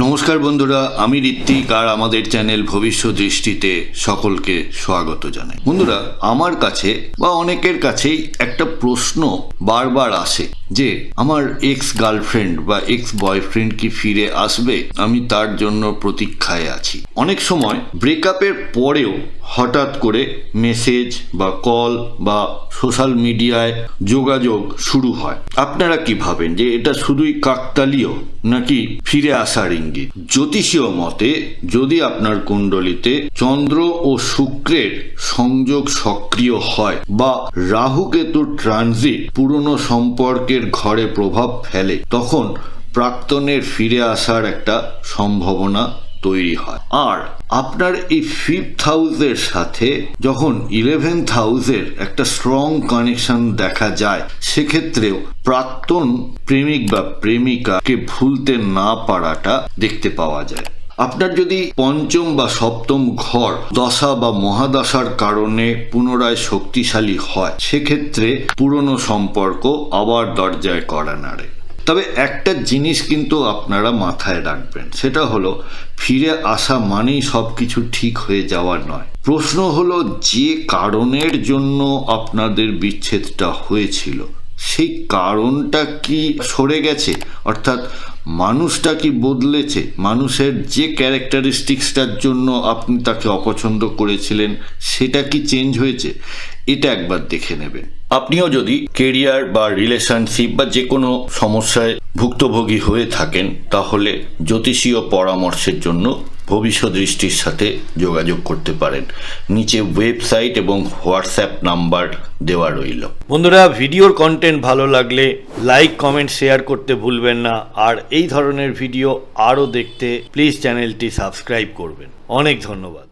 নমস্কার বন্ধুরা, আমি ঋত্বিক আর আমাদের চ্যানেল ভবিষ্যৎ দৃষ্টিতে সকলকে স্বাগত জানাই। বন্ধুরা, আমার কাছে বা অনেকের কাছেই একটা প্রশ্ন বারবার আসে যে আমার এক্স গার্লফ্রেন্ড বা এক্স বয়ফ্রেন্ড কি ফিরে আসবে, আমি তার জন্য প্রতীক্ষায় আছি। অনেক সময় ব্রেকআপের পরেও হঠাৎ করে মেসেজ বা কল বা সোশ্যাল মিডিয়ায় যোগাযোগ শুরু হয়। আপনারা কি ভাবেন যে এটা শুধুই কাকতালীয় নাকি ফিরে আসার ইঙ্গিত? জ্যোতিষীয় মতে যদি আপনার কুণ্ডলিতে চন্দ্র ও শুক্রের সংযোগ সক্রিয় হয় বা রাহু কেতুর ট্রানজিট পুরনো সম্পর্কের ঘরে প্রভাব ফেলে, তখন প্রাক্তনের ফিরে আসার একটা সম্ভাবনা তৈরি হয়। আর আপনার এই 5th হাউসের সাথে যখন 11th হাউসের একটা স্ট্রং কানেকশন দেখা যায়, সেক্ষেত্রেও প্রাক্তন প্রেমিক বা প্রেমিকাকে ভুলতে না পারাটা দেখতে পাওয়া যায়। আপনার যদি পঞ্চম বা সপ্তম ঘর দশা বা মহাদশার কারণে পুনরায় শক্তিশালী হয়, সেক্ষেত্রে পুরনো সম্পর্ক আবার দরজায় কড়া নাড়ে। তবে একটা জিনিস কিন্তু আপনারা মাথায় রাখবেন, সেটা হলো ফিরে আসা মানেই সব কিছু ঠিক হয়ে যাওয়ার নয়। প্রশ্ন হলো যে কারণের জন্য আপনাদের বিচ্ছেদটা হয়েছিল, সেই কারণটা কি সরে গেছে? অর্থাৎ মানুষটা কি বদলেছে? মানুষের যে ক্যারেক্টারিস্টিক্সটার জন্য আপনি তাকে অপছন্দ করেছিলেন, সেটা কি চেঞ্জ হয়েছে? এটা একবার দেখে নেবেন। আপনিও যদি কেরিয়ার বা রিলেশনশিপ বা যে কোনো সমস্যায় ভুক্তভোগী হয়ে থাকেন, তাহলে জ্যোতিষীয় পরামর্শের জন্য ভবিষ্যৎ দৃষ্টির সাথে যোগাযোগ করতে পারেন। নিচে ওয়েবসাইট এবং হোয়াটসঅ্যাপ নাম্বার দেওয়া রইল। বন্ধুরা, ভিডিওর কন্টেন্ট ভালো লাগলে লাইক, কমেন্ট, শেয়ার করতে ভুলবেন না। আর এই ধরনের ভিডিও আরও দেখতে প্লিজ চ্যানেলটি সাবস্ক্রাইব করবেন। অনেক ধন্যবাদ।